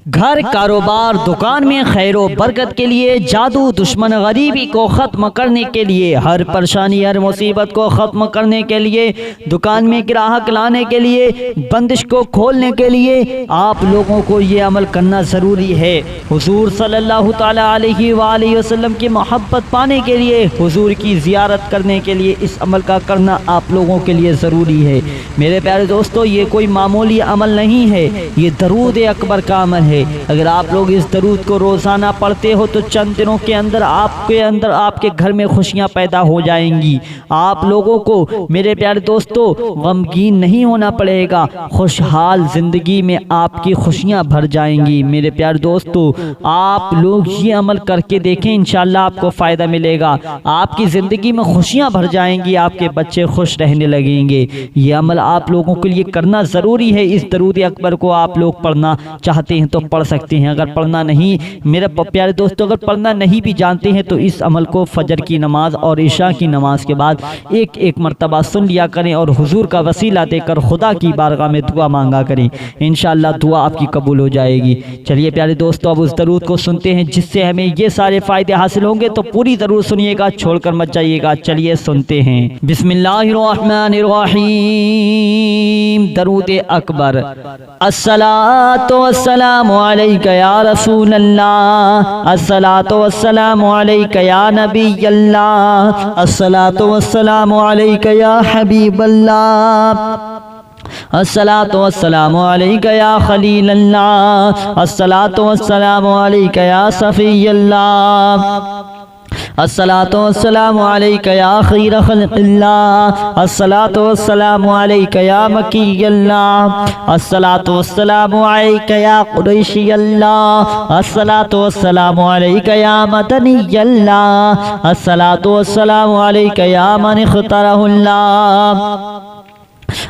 घर, कारोबार, दुकान में खैर व बरकत के लिए, जादू, दुश्मन, गरीबी को ख़त्म करने के लिए, हर परेशानी, हर मुसीबत को ख़त्म करने के लिए, दुकान में ग्राहक लाने के लिए, बंदिश को खोलने के लिए आप लोगों को ये अमल करना ज़रूरी है। हुजूर सल्लल्लाहु ताला अलैहि वसल्लम की मोहब्बत पाने के लिए, हुजूर की ज़ियारत करने के लिए इस अमल का करना आप लोगों के लिए ज़रूरी है। मेरे प्यारे दोस्तों, ये कोई मामूली अमल नहीं है, ये दरूद अकबर का अमल है। अगर आप लोग इस दरूद को रोज़ाना पढ़ते हो तो चंद दिनों के अंदर आपके घर में खुशियां पैदा हो जाएंगी। आप लोगों को मेरे प्यारे दोस्तों गमगीन नहीं होना पड़ेगा, खुशहाल ज़िंदगी में आपकी खुशियां भर जाएंगी। मेरे प्यारे दोस्तों, आप लोग ये अमल करके देखें, इंशाल्लाह आपको फ़ायदा मिलेगा, आपकी ज़िंदगी में खुशियां भर जाएंगी, आपके बच्चे खुश रहने लगेंगे। ये अमल आप लोगों के लिए करना ज़रूरी है। इस दरूद अकबर को आप लोग पढ़ना चाहते हैं तो पढ़ सकते हैं। अगर पढ़ना नहीं, मेरे प्यारे दोस्तों, अगर पढ़ना नहीं भी जानते हैं तो इस अमल को फजर की नमाज और इशा की नमाज के बाद एक एक मरतबा सुन लिया करें और हुजूर का वसीला देकर खुदा की बारगाह में दुआ मांगा करें। इंशाअल्लाह दुआ आपकी कबूल हो जाएगी। चलिए प्यारे दोस्तों, अब उस दरूद को सुनते हैं जिससे हमें ये सारे फ़ायदे हासिल होंगे, तो पूरी ज़रूर सुनिएगा, छोड़कर मत जाइएगा। चलिए सुनते हैं। बिस्मिल्लाहिर्रहमानिर्रहीम। दरूद अकबर। अस्सलातु वस्सलामु अलैका या रसूल अल्लाह, अस्सलातु वस्सलामु अलैका या नबी अल्लाह, अस्सलातु वस्सलामु अलैका या हबीब अल्लाह, अस्सलातु वस्सलामु अलैका या खलील अल्लाह, अस्सलातु वस्सलामु अलैका या सफ़ी अल्लाह, अस्सलातु वस्सलामु अलैका या खैर खल्क़िल्लाह, अस्सलातु वस्सलामु अलैका या मकी अल्लाह, अस्सलातु वस्सलामु अलैका या कुरैशी अल्लाह, अस्सलातु वस्सलामु अलैका या मदनी अल्लाह, अस्सलातु वस्सलामु अलैका या मन इख्तरहुल्लाह,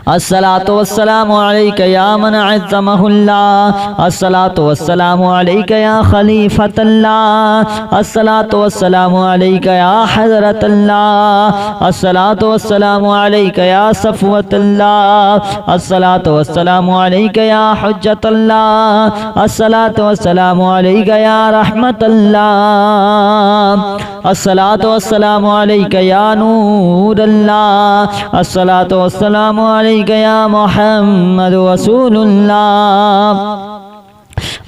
अस्सलातु वस्सलामु अलैका या मन अज़्ज़महुल्लाह, अस्सलातु वस्सलामु अलैका या खलीफतल्लाह, अस्सलातु वस्सलामु अलैका या हज़रतल्लाह, अस्सलातु वस्सलामु अलैका या सफ़वतल्लाह, अस्सलातु वस्सलामु अलैका या हुज्जतल्लाह, अस्सलातु वस्सलामु अलैका या रहमतल्लाह, अस्सलातु वस्सलामु अलैका या नूरल्लाह, अस्सलातु वस्सलामु अलैका या मुहम्मद रसूलुल्लाह,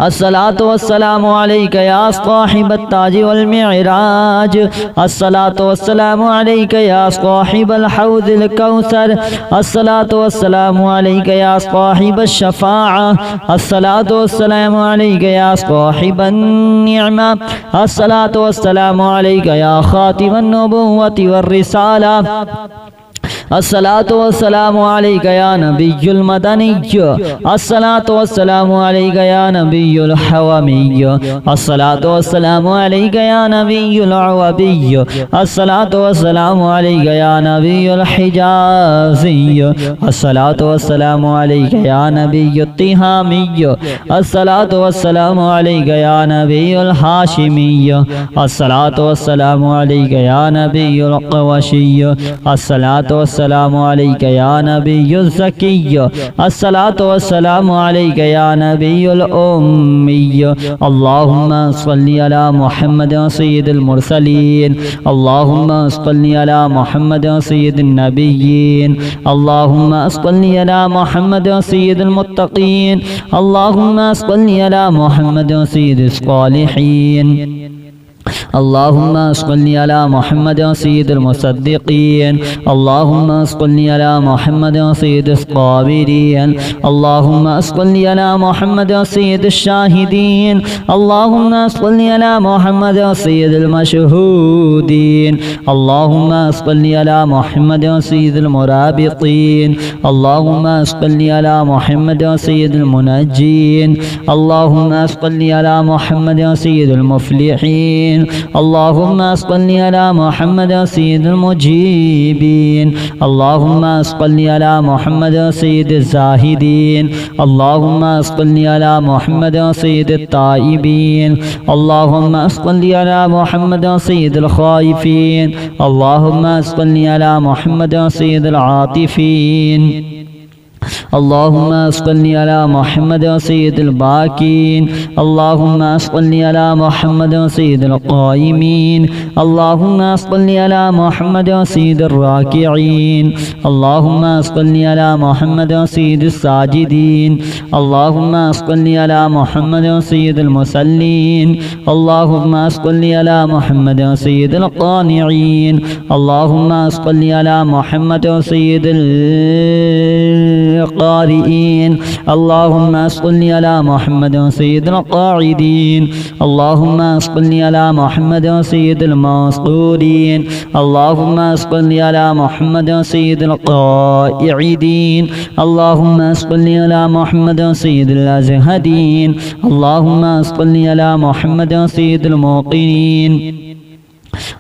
अस्सलातु वस्सलामु अलैका या साहिबत ताज वल मिअराज, अस्सलातु वस्सलामु अलैका या साहिबल हौज़िल कौसर, अस्सलातु वस्सलामु अलैका या साहिबश शफ़ाअह, अस्सलातु वस्सलामु अलैका या साहिबन निअमा, अस्सलातु वस्सलामु अलैका या खातिमन नबुव्वति वर रिसाला, अस्सलातु वस्सलामु अलैका या नबियुल मदनिय्य, अस्सलातु वस्सलामु अलैका या नबियुल हवमिय्य, अस्सलातु वस्सलामु अलैका या नबियुल अवबिय्य, अस्सलातु वस्सलामु अलैका या नबियुल हिजाज़िय्य, अस्सलातु वस्सलामु अलैका या नबियुत तिहामिय्य, अस्सलातु वस्सलामु अलैका या नबियुल हाशिमिय्य, अस्सलातु वस्सलामु अलैका या नबियुल क़ुरैशिय्य, अस्सलातु वस्सलामु अलैका या नबियुज़ ज़किय्य, अस्सलातु वस्सलामु अलैका या नबियुल उम्मिय्य, अल्लाहुम्मा सल्लि अला मुहम्मद सय्यिदिल मुरसलीन, अल्लाहुम्मा सल्लि अला मुहम्मद सय्यिदिन नबिय्यीन, अल्लाहुम्मा सल्लि अला मुहम्मद सय्यिदिल मुत्तक़ीन, अल्लाहुम्मा सल्लि अला मुहम्मद सय्यिदिस सालिहीन, अल्लाहुम्मा सल्लि अला मुहम्मद सय्यिदिल मुसद्दिक़ीन, अल्लाहुम्मा सल्लि अला मुहम्मद सय्यिदिस क़ाबिरीन, अल्लाहुम्मा सल्लि अला मुहम्मद सय्यिदिश शाहिदीन, अल्लाहुम्मा सल्लि अला मुहम्मद सय्यिदिल मशहूदीन, अल्लाहुम्मा सल्लि अला मुहम्मद सय्यिदिल मुराबितीन, अल्लाहुम्मा सल्लि अला मुहम्मद सय्यिदिल मुनज्जीन, अल्लाहुम्मा सल्लि अला मुहम्मद सय्यिदिल मुफ़्लिहीन, अल्लाहुम्मा सल्लि अला मुहम्मद सय्यिदिल मुजीबीन, अल्लाहुम्मा सल्लि अला मुहम्मद सय्यिदिज़ ज़ाहिदीन, अल्लाहुम्मा सल्लि अला मुहम्मद सय्यिदित ताइबीन, अल्लाहुम्मा सल्लि अला मुहम्मद सय्यिदिल खाइफीन, अल्लाहुम्मा सल्लि अला मुहम्मद सय्यिदिल आतिफीन, اللهم صل على محمد سيد الباكين اللهم صل على محمد سيد القائمين اللهم صل على محمد سيد الراكعين اللهم صل على محمد سيد الساجدين اللهم صل على محمد سيد المصلين اللهم صل على محمد سيد القانعين اللهم صل على محمد سيد القارئين اللهم صل على محمد سيد القاعدين اللهم صل على محمد سيد المسطورين اللهم صل على محمد سيد القائعدين اللهم صل على محمد سيد الأزهدين اللهم صل على محمد سيد الموقنين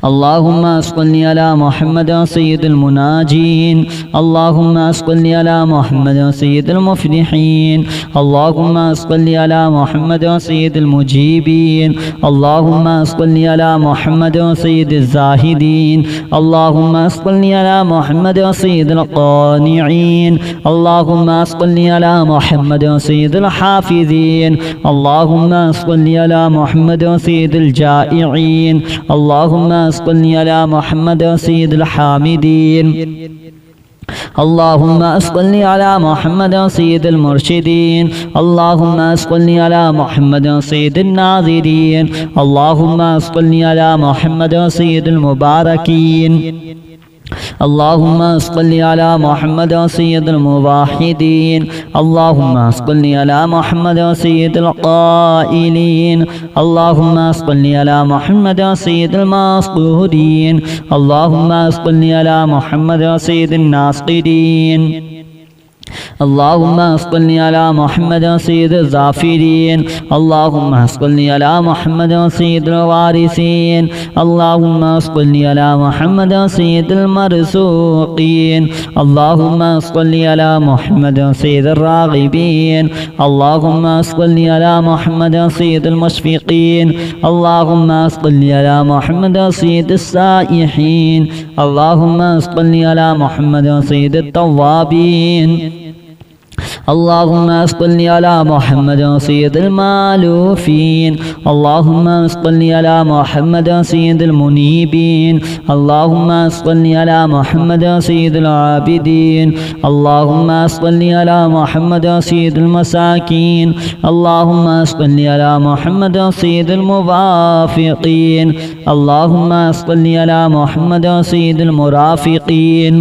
اللهم صل على محمد سيد المناجين اللهم صل على محمد سيد المفلحين اللهم صل على محمد سيد المجيبين اللهم صل على محمد سيد الزاهدين اللهم صل على محمد سيد القانعين اللهم صل على محمد سيد الحافظين اللهم صل على محمد سيد الجائعين اللهم صل على محمد سيد الحامدين اللهم صل على محمد سيد المرشدين اللهم صل على محمد سيد الناظرين اللهم صل على محمد سيد المباركين اللهم صل على محمد سيد الموحدين اللهم صل على محمد سيد القائلين اللهم صل على محمد سيد المسطورين اللهم صل على محمد سيد الناصرين اللهم صل على محمد سيد الظافرين اللهم صل على محمد سيد الوارثين اللهم صل على محمد سيد المرزوقين اللهم صل على محمد سيد الراغبين اللهم صل على محمد سيد المشفقين اللهم صل على محمد سيد السائحين اللهم صل على محمد سيد التوابين اللهم صل على محمد سيد المالوفين اللهم صل على محمد سيد المنيبين اللهم صل على محمد سيد العابدين اللهم صل على محمد سيد المساكين اللهم صل على محمد سيد الموافقين اللهم صل على محمد سيد المرافقين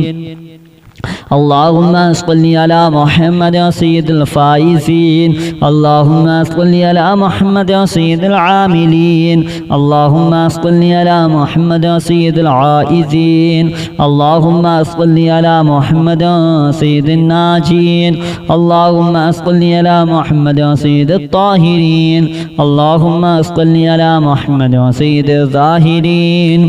اللهم صل على محمد سيد الفائزين اللهم صل على محمد سيد العاملين اللهم صل على محمد سيد العائزين اللهم صل على محمد سيد الناجين اللهم صل على محمد سيد الطاهرين اللهم صل على محمد سيد الظاهرين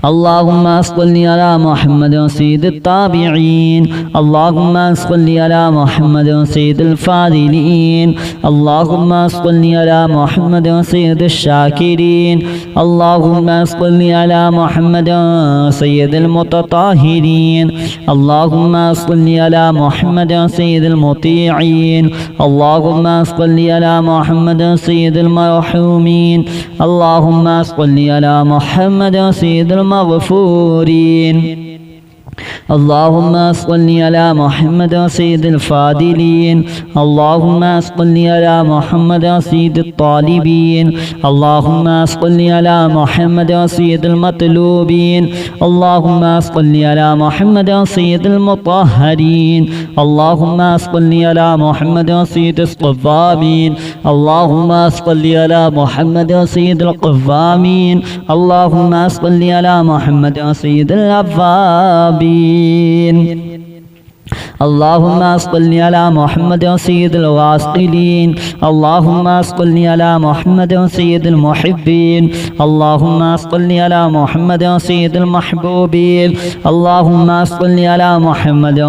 اللهم صل على محمد سيد التابعين اللهم صل على محمد سيد الفاضلين اللهم صل على محمد سيد الشاكرين اللهم صل على محمد سيد المتطهرين اللهم صل على محمد سيد المطيعين اللهم صل على محمد سيد المرحومين اللهم صل على محمد سيد المغفورين اللهم صل على محمد سيد الفاضلين اللهم صل على محمد سيد الطالبين اللهم صل على محمد سيد المطلوبين اللهم صل على محمد سيد المطهرين اللهم صل على محمد سيد الصوامين اللهم صل على محمد سيد القوامين اللهم صل على محمد سيد الأوابين اللهم صل على محمد سيد الواصلين اللهم صل على محمد سيد المحبين اللهم صل على محمد سيد المحبوبين اللهم صل على محمد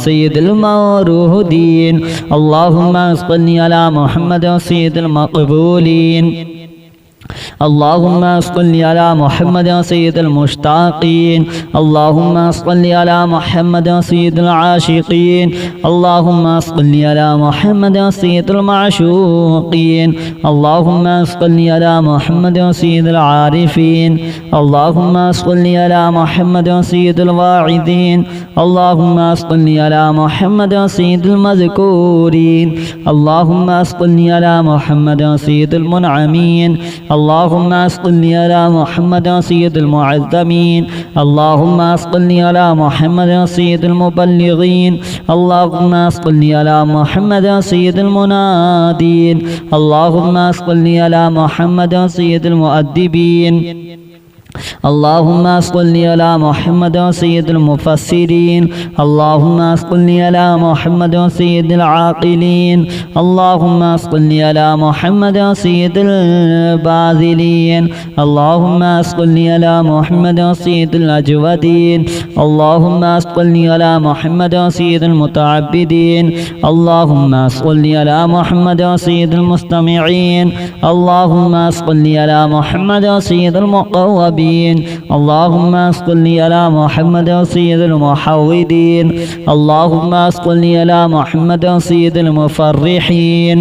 سيد المورودين اللهم صل على محمد سيد المقبولين اللهم صل على محمد سيد المشتاقين اللهم صل على محمد سيد العاشقين اللهم صل على محمد سيد المعشوقين اللهم صل على محمد سيد العارفين اللهم صل على محمد سيد الواعظين اللهم صل على محمد سيد المذكورين اللهم صل على محمد سيد المنعمين اللهم صل على محمد سيد المعظمين اللهم صل على محمد سيد المبلغين اللهم صل على محمد سيد المنادين اللهم صل على محمد سيد المؤدبين اللهم صل على محمد سيد المفسرين اللهم صل على محمد سيد العاقلين اللهم صل على محمد سيد الباذلين اللهم صل على محمد سيد الأجودين اللهم صل على محمد سيد المتعبدين اللهم صل على محمد سيد المستمعين اللهم صل على محمد سيد المقوبين اللهم صل على محمد سيد المحودين اللهم صل على محمد سيد المفرحين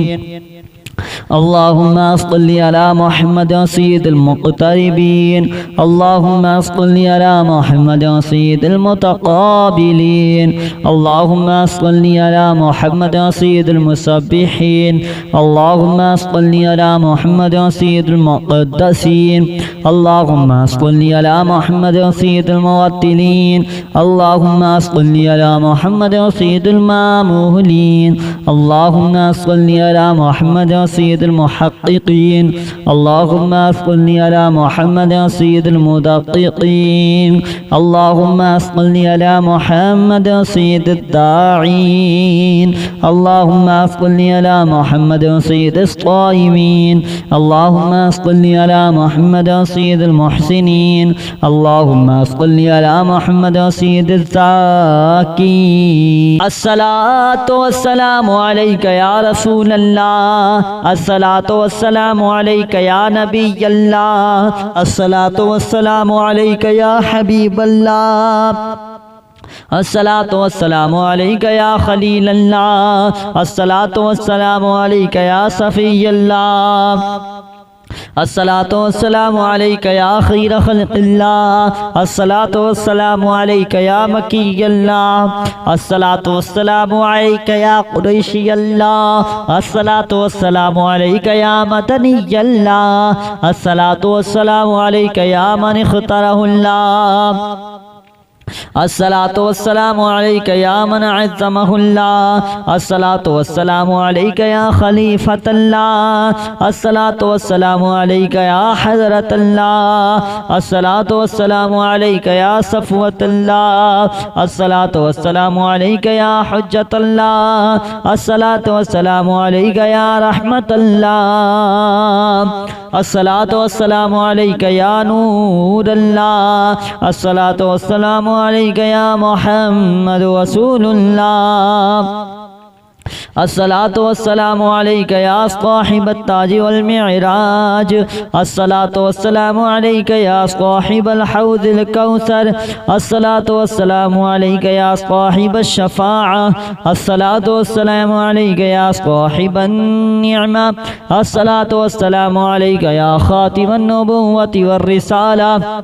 اللهم صل على محمد سيد المقتربين اللهم صل على محمد سيد المتقابلين اللهم صل على محمد سيد المسبحين اللهم صل على محمد سيد المقدسين اللهم صل على محمد سيد الموتلين اللهم صل على محمد سيد المامولين اللهم صل على محمد سيد المحققين اللهم صل على محمد سيد المدققين اللهم صل على محمد سيد الداعين اللهم صل على محمد سيد الصائمين اللهم صل على محمد سيد المحسنين اللهم صل على محمد سيد الزاكين الصلاة والسلام عليك يا رسول الله الصلاة والسلام عليك يا نبي الله الصلاة والسلام عليك يا حبيب الله الصلاة والسلام عليك يا خليل الله الصلاة والسلام عليك يا صفي الله الصلاة والسلام عليك يا خير خلق الله الصلاة والسلام عليك يا مكي الله الصلاة والسلام عليك يا قريشي الله الصلاة والسلام عليك يا مدني الله الصلاة والسلام عليك يا من اختاره الله الصلاة والسلام عليك يا من عظمه الله الصلاة والسلام عليك يا خليفة الله الصلاة والسلام عليك يا حضرة الله الصلاة والسلام عليك يا صفوة الله الصلاة والسلام عليك يا حجة الله الصلاة والسلام عليك يا رحمة الله الصلاة والسلام عليك يا نور الله الصلاة والسلام عليك يا محمد رسول الله الصلاة والسلام عليك يا صاحب التاج والمعراج الصلاة والسلام عليك يا صاحب الحوض الكوثر الصلاة والسلام عليك يا صاحب الشفاعة الصلاة والسلام عليك يا صاحب النعمة الصلاة والسلام عليك يا خاتم النبوة والرسالة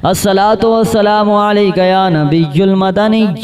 الصلاة والسلام عليك يا نبي المدني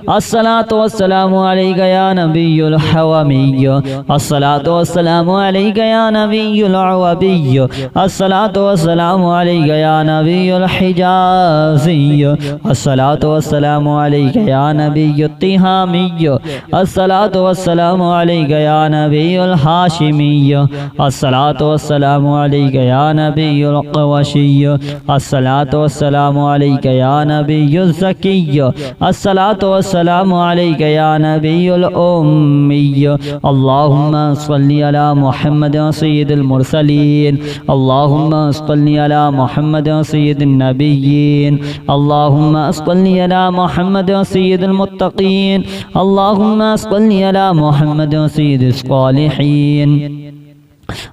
الصلاة والسلام عليك يا نبي الحومي الصلاة والسلام عليك يا نبي العوبي الصلاة والسلام عليك يا نبي الحجازي الصلاة والسلام عليك يا نبي التهامي الصلاة والسلام عليك يا نبي الهاشمي الصلاة والسلام عليك يا نبي القوشي الصلاة والسلام عليك يا نبي الزكي الصلاة والسلام عليك يا نبي الأمي اللهم صل على محمد سيد المرسلين اللهم صل على محمد سيد النبيين اللهم صل على محمد سيد المتقين اللهم صل على محمد سيد الصالحين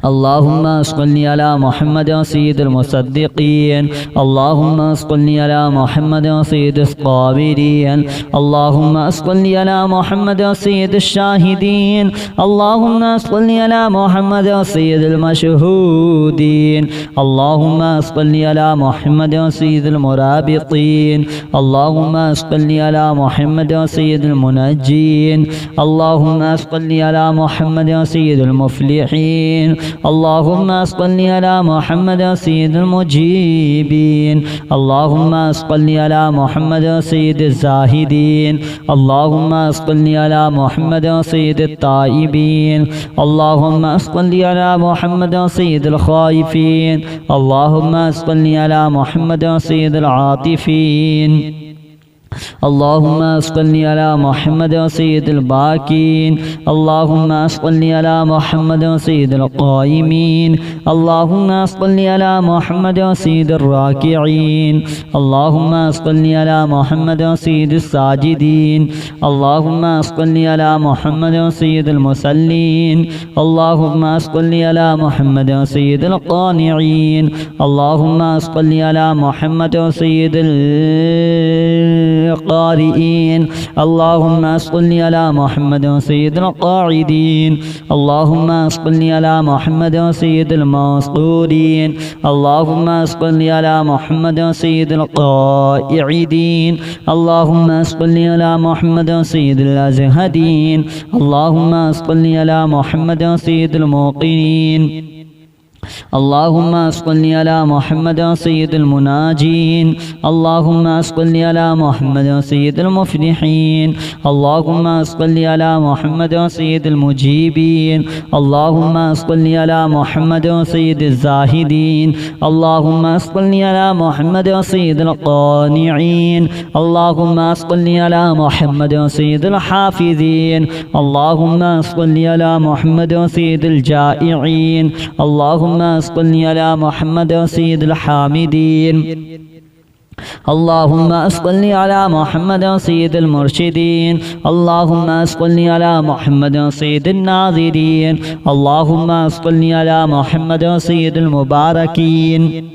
اللهم صل على محمد سيد المصدقين اللهم صل على محمد سيد الصابرين اللهم صل على محمد سيد الشاهدين اللهم صل على محمد سيد المشهودين اللهم صل على محمد سيد المرابطين اللهم صل على محمد سيد المنجين اللهم صل على محمد سيد المفلحين اللهم صل على محمد سيد المجيبين اللهم صل على محمد سيد الزاهدين اللهم صل على محمد سيد التائبين اللهم صل على محمد سيد الخائفين اللهم صل على محمد سيد العاطفين اللهم صل على محمد سيد الباكين اللهم صل على محمد سيد القائمين اللهم صل على محمد سيد الراكعين اللهم صل على محمد سيد الساجدين اللهم صل على محمد سيد المصلين اللهم صل على محمد سيد القانعين اللهم صل على محمد سيد القارئين اللهم صل على محمد سيد القاعدين اللهم صل على محمد سيد المسطورين اللهم صل على محمد سيد القائعدين اللهم صل على محمد سيد الأزهدين اللهم صل على محمد سيد الموقنين اللهم صل على محمد سيد المناجين اللهم صل على محمد سيد المفلحين اللهم صل على محمد سيد المجيبين اللهم صل على محمد سيد الزاهدين اللهم صل على محمد سيد القانعين اللهم صل على محمد سيد الحافظين اللهم صل على محمد سيد الجائعين اللهم صل على محمد سيد الحامدين اللهم صل على محمد سيد المرشدين اللهم صل على محمد سيد الناظرين اللهم صل على محمد سيد المباركين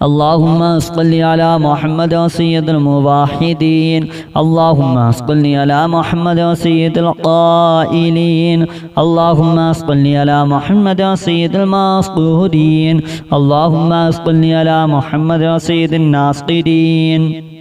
اللهم صل على محمد سيد الموحدين اللهم صل على محمد سيد القائلين اللهم صل على محمد سيد المصطورين اللهم صل على محمد سيد الناصرين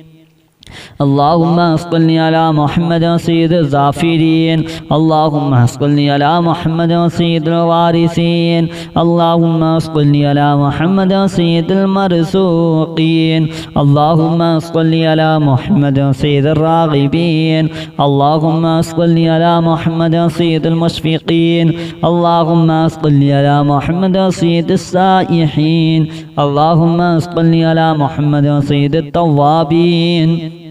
اللهم صل على محمد سيد الظافرين اللهم صل على محمد سيد الوارثين اللهم صل على محمد سيد المرزوقين اللهم صل على محمد سيد الراغبين اللهم صل على محمد سيد المشفقين اللهم صل على محمد سيد السائحين اللهم صل على محمد سيد التوابين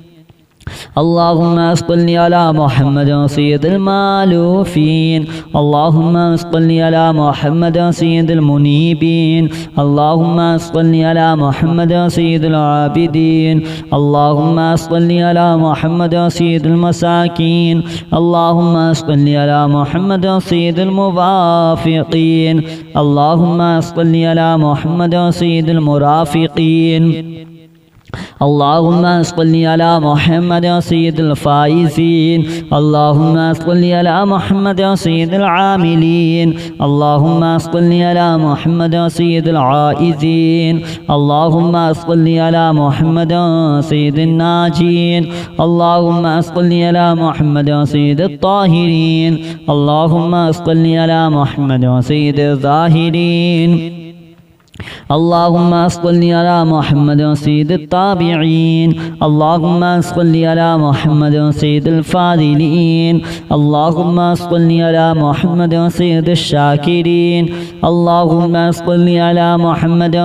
اللهم صل على محمد سيد المالوفين اللهم صل على محمد سيد المنيبين اللهم صل على محمد سيد العابدين اللهم صل على محمد سيد المساكين اللهم صل على محمد سيد الموافقين اللهم صل على محمد سيد المرافقين اللهم صل على محمد سيد الفائزين اللهم صل على محمد سيد العاملين اللهم صل على محمد سيد العائزين اللهم صل على محمد سيد الناجين اللهم صل على محمد سيد الطاهرين اللهم صل على محمد سيد الظاهرين اللهم صل على محمد سيد التابعين اللهم صل على محمد سيد الفاضلين اللهم صل على محمد سيد الشاكرين اللهم صل على محمد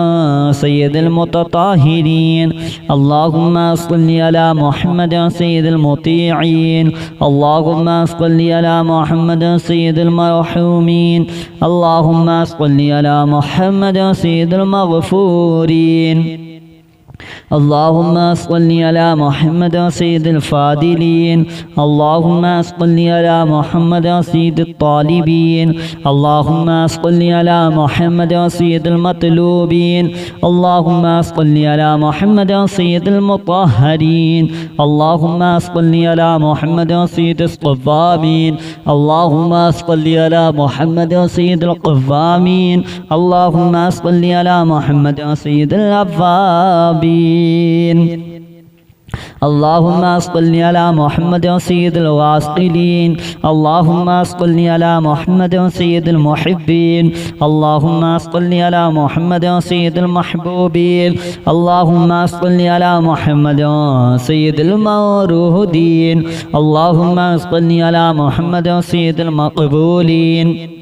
سيد المتطهرين اللهم صل على محمد سيد المطيعين اللهم صل على محمد سيد المرحومين اللهم صل على محمد سيد المغفورين اللهم صل على محمد سيد الفاضلين اللهم صل على محمد سيد الطالبين اللهم صل على محمد سيد المطلوبين اللهم صل على محمد سيد المطهرين اللهم صل على محمد سيد الصوامين اللهم صل على محمد سيد القوامين اللهم صل على محمد سيد الأوابين اللهم صل على محمد سيد الواصلين اللهم صل على محمد سيد المحبين اللهم صل على محمد سيد المحبوبين اللهم صل على محمد سيد المورودين اللهم صل على محمد سيد المقبولين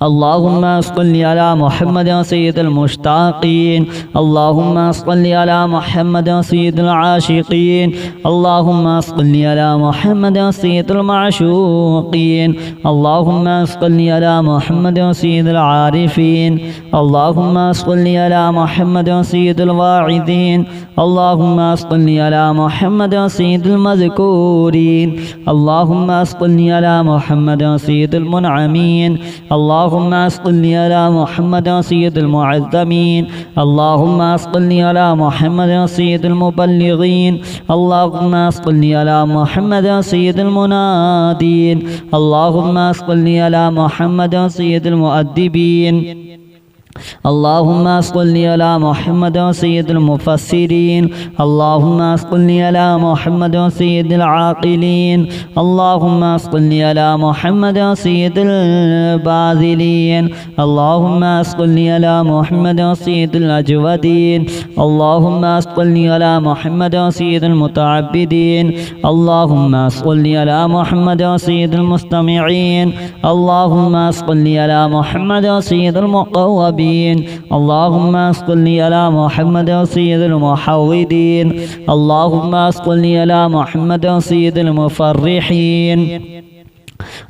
اللهم صل على محمد سيد المشتاقين اللهم صل على محمد سيد العاشقين اللهم صل على محمد سيد المعشوقين اللهم صل على محمد سيد العارفين اللهم صل على محمد سيد الواعظين اللهم صل على محمد سيد المذكورين اللهم صل على محمد سيد المنعمين اللهم صل على محمد سيد المعظمين اللهم صل على محمد سيد المبلغين اللهم صل على محمد سيد المنادين اللهم صل على محمد سيد المؤدبين اللهم صل على محمد سيد المفسرين اللهم صل على محمد سيد العاقلين اللهم صل على محمد سيد الباذلين اللهم صل على محمد سيد الأجودين اللهم صل على محمد سيد المتعبدين اللهم صل على محمد سيد المستمعين اللهم صل على محمد سيد المقوبين اللهم صل على محمد سيد المحوذين اللهم صل على محمد سيد المفرحين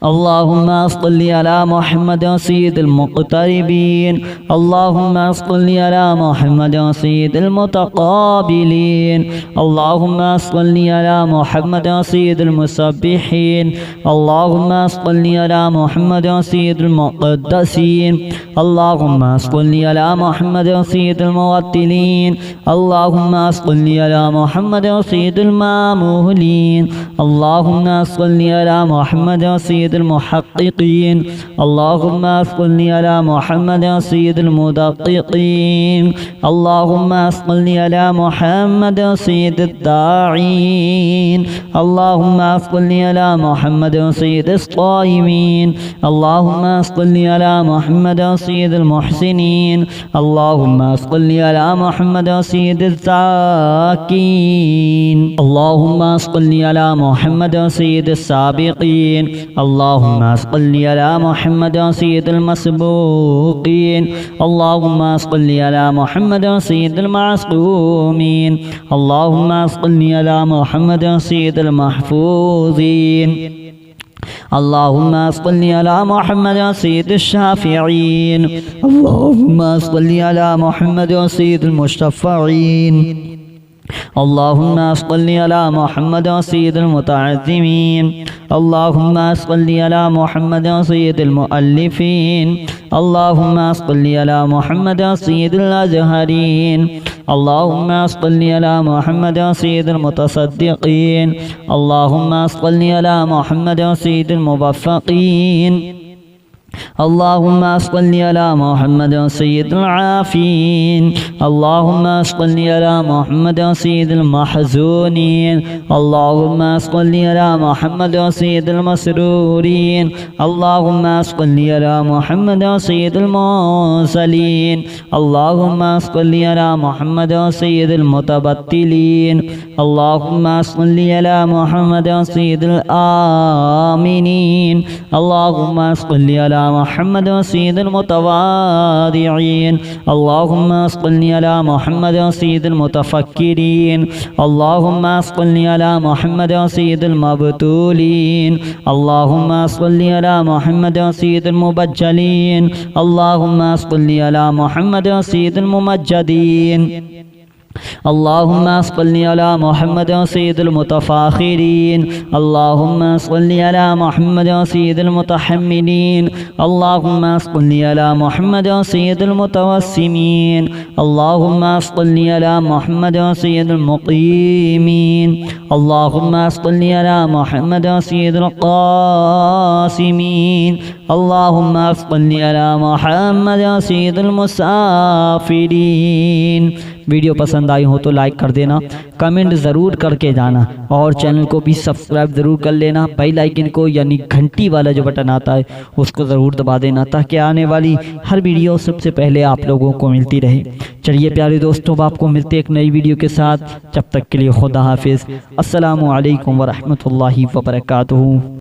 اللهم صل على محمد سيد المقتربين اللهم صل على محمد سيد المتقابلين اللهم صل على محمد سيد المسبحين اللهم صل على محمد سيد المقدسين اللهم صل على محمد سيد الموتلين اللهم صل على محمد سيد المامولين اللهم صل على محمد سيد المحققين اللهم صل على محمد سيد المدققين اللهم صل على محمد سيد الداعين اللهم صل على محمد سيد الصائمين اللهم صل على محمد سيد المحسنين اللهم صل على محمد سيد الزاكين اللهم صل على محمد سيد السابقين اللهم صل على محمد سيد المسبوقين اللهم صل على محمد سيد المعصومين اللهم صل على محمد سيد المحفوظين اللهم صل على محمد سيد الشافعين اللهم صل على محمد سيد المشفعين اللهم صل على محمد سيد المتعظمين اللهم صل على محمد سيد المؤلفين اللهم صل على محمد سيد الأزهرين اللهم صل على محمد سيد المتصدقين اللهم صل على محمد سيد الموفقين اللهم صل على محمد سيد العافين اللهم صل على محمد سيد المحزونين اللهم صل على محمد سيد المسرورين اللهم صل على محمد سيد المرسلين اللهم صل على محمد سيد المتبتلين اللهم صل على محمد سيد الآمنين اللهم صل على محمد سيد المتواضعين اللهم صل على محمد سيد المتفكرين اللهم صل على محمد سيد المبتولين اللهم صل على محمد سيد المبجلين اللهم صل على محمد سيد الممجدين अल्लाहुम्मा सल्लि अला मुहम्मद सय्यिदुल मुतफ़ाखिरीन, अल्लाहुम्मा सल्लि अला मुहम्मद सय्यिदुल मुतहम्मिदीन, अल्लाहुम्मा सल्लि अला मुहम्मद सय्यिदुल मुतवस्सिमीन, अल्लाहुम्मा सल्लि अला मुहम्मद सय्यिदुल मुक़ीमीन, अल्लाहुम्मा सल्लि अला मुहम्मद सय्यिदुल क़ासिमीन, अल्लाहुम्मा सल्लि अला मुहम्मद सय्यिदुल मुसाफ़िरीन। वीडियो पसंद आई हो तो लाइक कर देना, कमेंट ज़रूर करके जाना और चैनल को भी सब्सक्राइब ज़रूर कर लेना। बेल आइकन को यानी घंटी वाला जो बटन आता है उसको ज़रूर दबा देना ताकि आने वाली हर वीडियो सबसे पहले आप लोगों को मिलती रहे। चलिए प्यारे दोस्तों, आपको मिलते एक नई वीडियो के साथ। जब तक के लिए खुदा हाफिज़। अस्सलामु अलैकुम वरहमतुल्लाहि वबरकातुहू।